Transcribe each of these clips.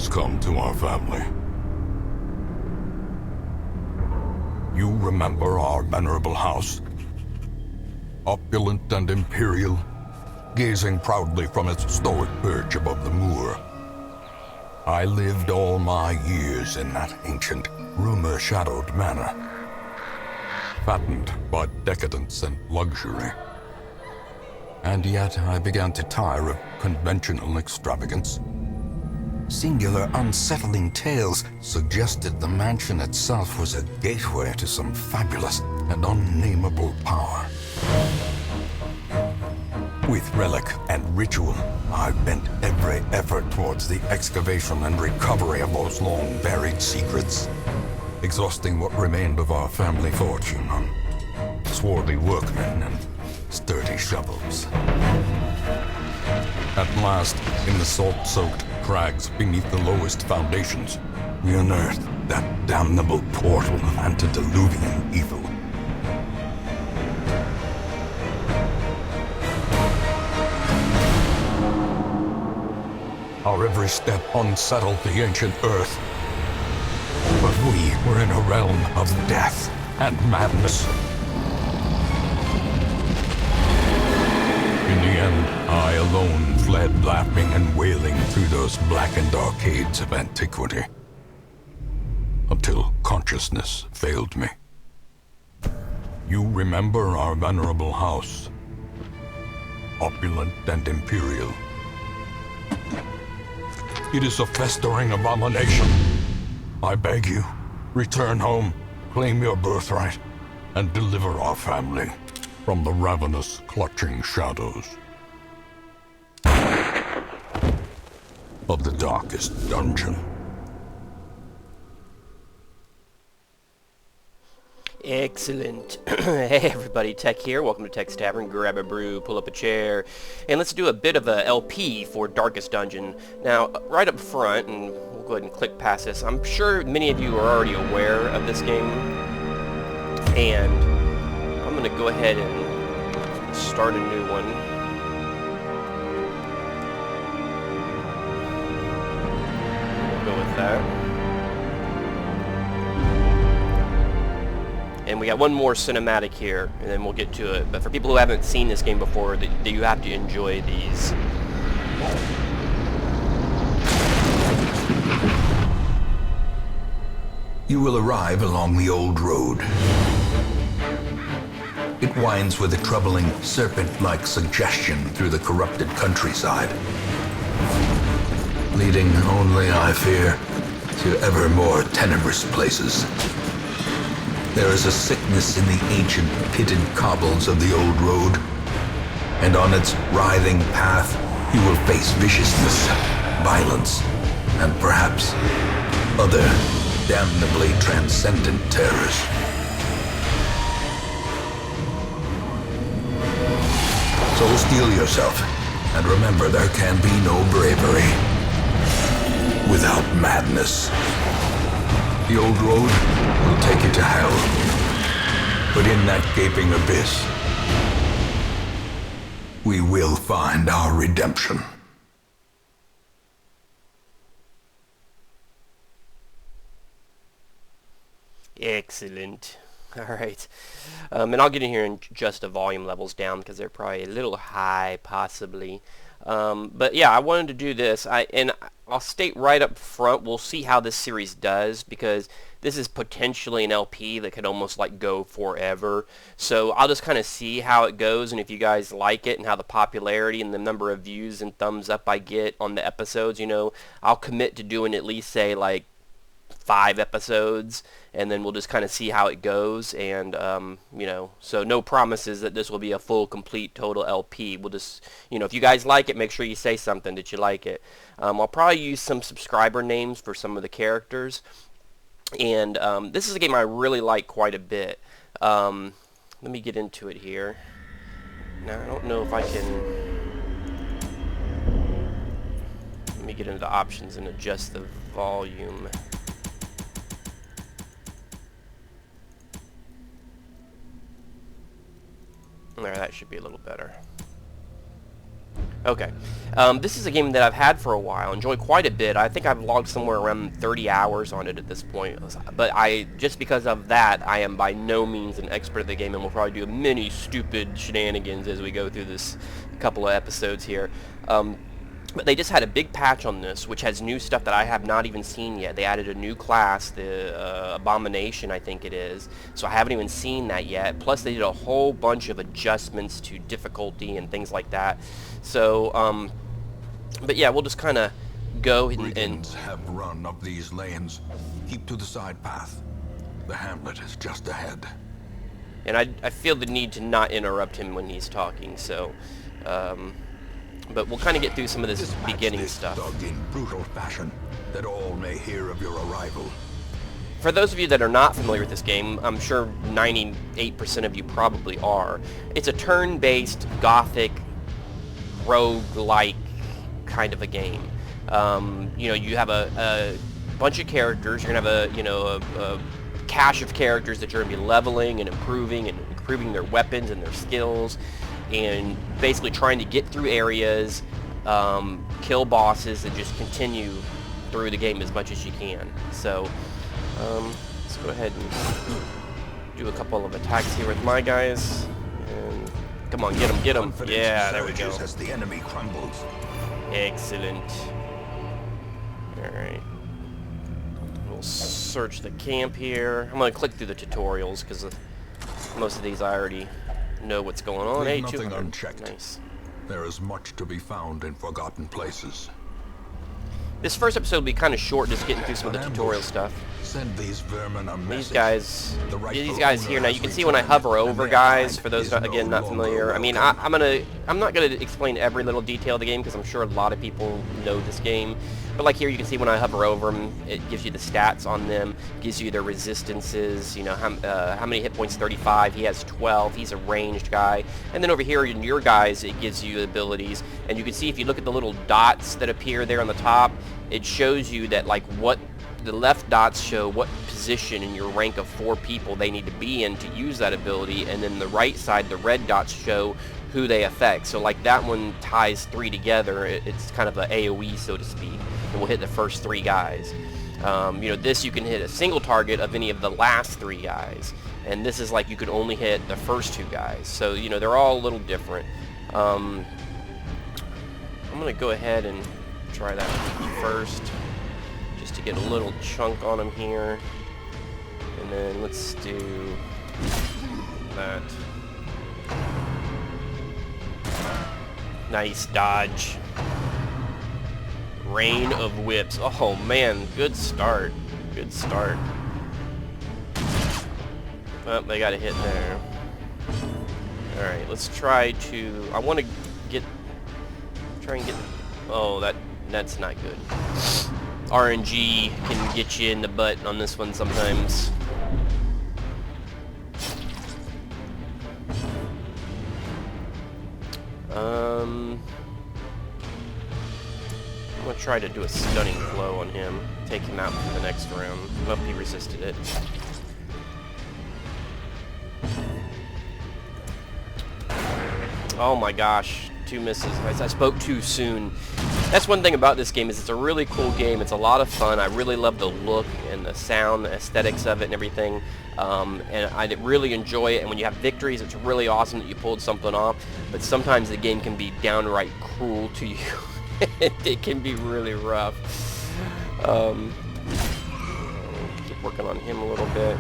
has come to our family. You remember our venerable house? Opulent and imperial, gazing proudly from its stoic perch above the moor. I lived all my years in that ancient, rumor-shadowed manor, fattened by decadence and luxury. And yet I began to tire of conventional extravagance. Singular, unsettling tales suggested the mansion itself was a gateway to some fabulous and unnameable power. With relic and ritual, I bent every effort towards the excavation and recovery of those long-buried secrets, exhausting what remained of our family fortune on swarthy workmen and sturdy shovels. At last, in the salt-soaked crags beneath the lowest foundations, we unearthed that damnable portal of antediluvian evil. Our every step unsettled the ancient earth. But we were in a realm of death and madness. In the end, I alone fled laughing and wailing through those blackened arcades of antiquity, until consciousness failed me. You remember our venerable house, opulent and imperial. It is a festering abomination. I beg you, return home, claim your birthright, and deliver our family from the ravenous, clutching shadows of the darkest dungeon. Excellent. Hey everybody, Tekk here. Welcome to Tekk's Tavern. Grab a brew, pull up a chair, and let's do a bit of a LP for Darkest Dungeon. Now, right up front, and we'll go ahead and click past this, I'm sure many of you are already aware of this game, and I'm going to go ahead and start a new one. We'll go with that. And we got one more cinematic here, and then we'll get to it. But for people who haven't seen this game before, you have to enjoy these. You will arrive along the old road. It winds with a troubling, serpent-like suggestion through the corrupted countryside, leading only, I fear, to ever more tenebrous places. There is a sickness in the ancient pitted cobbles of the old road, and on its writhing path you will face viciousness, violence, and perhaps other damnably transcendent terrors. So steel yourself, and remember there can be no bravery without madness. The old road will take you to hell, but in that gaping abyss, we will find our redemption. Excellent. Alright. And I'll get in here and adjust the volume levels down because they're probably a little high, possibly. But yeah, I wanted to do this. I'll state right up front, we'll see how this series does, because this is potentially an LP that could almost like go forever. So I'll just kind of see how it goes, and if you guys like it and how the popularity and the number of views and thumbs up I get on the episodes, you know, I'll commit to doing at least, say, like 5 episodes, and then we'll just kind of see how it goes. And you know, so no promises that this will be a full, complete, total LP. We'll just, you know, if you guys like it, make sure you say something that you like it. I'll probably use some subscriber names for some of the characters, and this is a game I really like quite a bit. Let me get into it here. Now I don't know if I can. Let me get into the options and adjust the volume. There, that should be a little better. Okay. This is a game that I've had for a while, enjoyed quite a bit. I think I've logged somewhere around 30 hours on it at this point. But just because of that, I am by no means an expert at the game, and will probably do many stupid shenanigans as we go through this couple of episodes here. But they just had a big patch on this, which has new stuff that I have not even seen yet. They added a new class, the Abomination, I think it is. So I haven't even seen that yet. Plus, they did a whole bunch of adjustments to difficulty and things like that. So, but yeah, we'll just kind of go and Brigands have run up these lanes. Keep to the side path. The hamlet is just ahead. And I feel the need to not interrupt him when he's talking. So, but we'll kind of get through some of this beginning stuff. Dug in brutal fashion, that all may hear of your arrival. For those of you that are not familiar with this game, I'm sure 98% of you probably are. It's a turn-based, gothic, rogue-like kind of a game. You know, you have a bunch of characters. You're gonna have a cache of characters that you're gonna be leveling and improving their weapons and their skills, and basically trying to get through areas, kill bosses, and just continue through the game as much as you can. So let's go ahead and do a couple of attacks here with my guys. And come on, get them. Yeah, there we go. As the enemy crumbles. Excellent. Alright. We'll search the camp here. I'm going to click through the tutorials because most of these I already know what's going on. Hey, Leave nothing 200. unchecked. Nice. There is much to be found in forgotten places. This first episode will be kind of short, just getting through some of the tutorial stuff. Send these vermin a message. These guys here. Now you can see when I hover over, guys. For those again not familiar, I mean I'm not gonna explain every little detail of the game because I'm sure a lot of people know this game. But like here, you can see when I hover over them, it gives you the stats on them, gives you their resistances. You know how many hit points? 35. He has 12. He's a ranged guy. And then over here in your guys, it gives you abilities. And you can see if you look at the little dots that appear there on the top, it shows you that like what. The left dots show what position in your rank of 4 people they need to be in to use that ability, and then the right side, the red dots show who they affect. So like that one ties 3 together. It's kind of a AoE, so to speak, and we'll hit the first 3 guys. You know, this you can hit a single target of any of the last 3 guys, and this is like you could only hit the first 2 guys. So you know they're all a little different. I'm gonna go ahead and try that first, just to get a little chunk on him here. And then let's do that. Nice dodge. Rain of whips. Oh man, good start. Good start. Oh, they got a hit there. Alright, let's try to... I want to try and get... Oh, that's not good. RNG can get you in the butt on this one sometimes. I'm gonna try to do a stunning blow on him, take him out for the next round. Oh, he resisted it. Oh my gosh, 2 misses. I spoke too soon. That's one thing about this game, is it's a really cool game. It's a lot of fun. I really love the look and the sound, the aesthetics of it and everything. And I really enjoy it. And when you have victories, it's really awesome that you pulled something off. But sometimes the game can be downright cruel to you. It can be really rough. Keep working on him a little bit.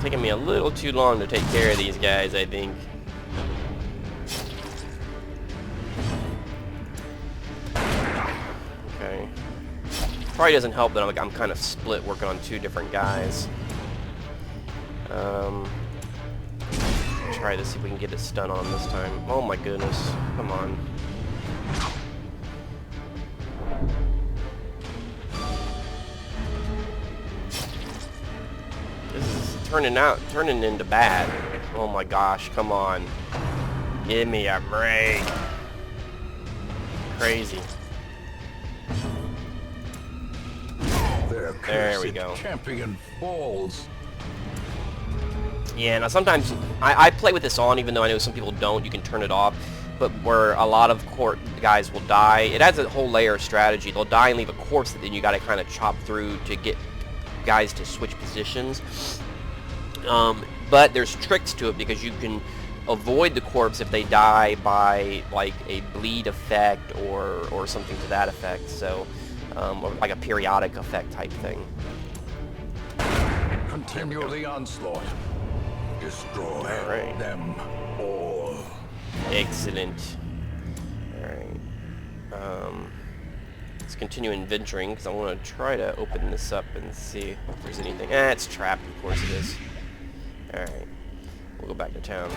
Taking me a little too long to take care of these guys, I think. Okay. Probably doesn't help that I'm kind of split working on 2 different guys. Try to see if we can get a stun on this time. Oh my goodness. Come on. This is turning into bad. Oh my gosh, come on. Give me a break. Crazy. Their There we go. champion falls. Yeah, now sometimes I play with this on, even though I know some people don't. You can turn it off. But where a lot of court guys will die, it adds a whole layer of strategy. They'll die and leave a corpse that then you got to kind of chop through to get guys to switch positions. But there's tricks to it because you can avoid the corpse if they die by like a bleed effect or something to that effect. So, or like a periodic effect type thing. Continue the onslaught. Destroy Alright. them all. Excellent. Alright. Let's continue adventuring because I want to try to open this up and see if there's anything. It's trapped, of course it is. Alright. We'll go back to town.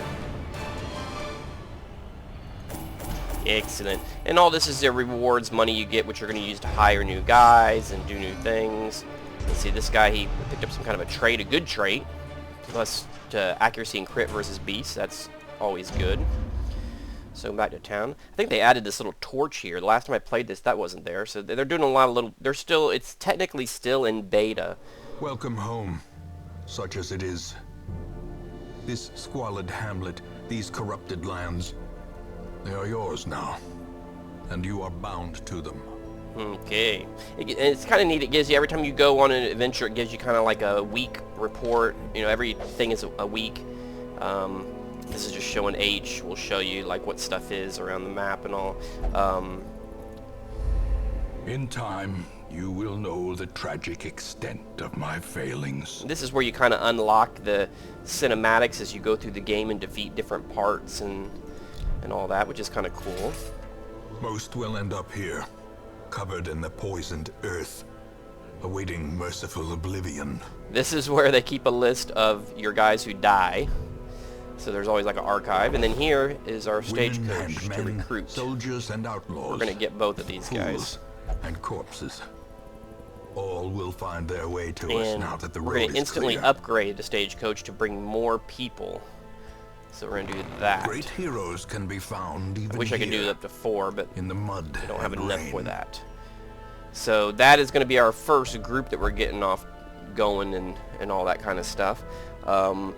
Excellent. And all this is the rewards money you get, which you're going to use to hire new guys and do new things. Let's see, this guy, he picked up some kind of a trait, a good trait. Plus to accuracy and crit versus beasts. That's always good. So back to town. I think they added this little torch here. The last time I played this, that wasn't there. So they're doing a lot of little... They're still... It's technically still in beta. Welcome home, such as it is. This squalid hamlet, these corrupted lands, they are yours now, and you are bound to them. Okay. It's kind of neat. It gives you, every time you go on an adventure, it gives you kind of like a week report. You know, everything is a week. This is just showing H. We'll show you like what stuff is around the map and all. In time, you will know the tragic extent of my failings. This is where you kind of unlock the cinematics as you go through the game and defeat different parts and all that, which is kind of cool. Most will end up here, covered in the poisoned earth, awaiting merciful oblivion. This is where they keep a list of your guys who die. So there's always like an archive, and then here is our stagecoach to recruit. Soldiers and outlaws. We're gonna get both of these guys. And corpses. All will find their way to us now that the road is we're gonna instantly clear. upgrade the stagecoach to bring more people. So we're gonna do that. Great heroes can be found even I wish I could do here, up to 4, but in the mud. we don't have and enough rain. for that. So that is gonna be our first group that we're getting off going and all that kind of stuff. And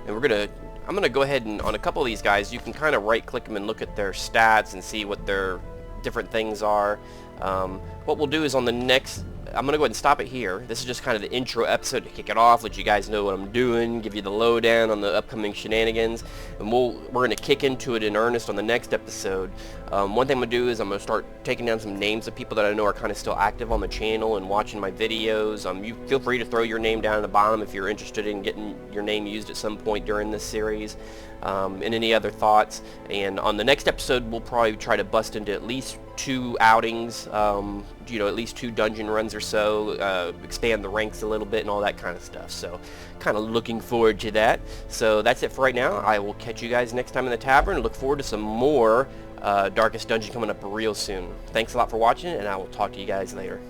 I'm gonna go ahead and on a couple of these guys, you can kind of right click them and look at their stats and see what their different things are. What we'll do is on the next, I'm gonna go ahead and stop it here. This is just kind of the intro episode to kick it off, let you guys know what I'm doing, give you the lowdown on the upcoming shenanigans, and we're gonna kick into it in earnest on the next episode. One thing I'm gonna do is I'm gonna start taking down some names of people that I know are kind of still active on the channel and watching my videos. You feel free to throw your name down at the bottom if you're interested in getting your name used at some point during this series, and any other thoughts. And on the next episode, we'll probably try to bust into at least 2 outings, you know, at least 2 dungeon runs or so, expand the ranks a little bit and all that kind of stuff. So kind of looking forward to that. So that's it for right now. I will catch you guys next time in the tavern. Look forward to some more Darkest Dungeon coming up real soon. Thanks a lot for watching, and I will talk to you guys later.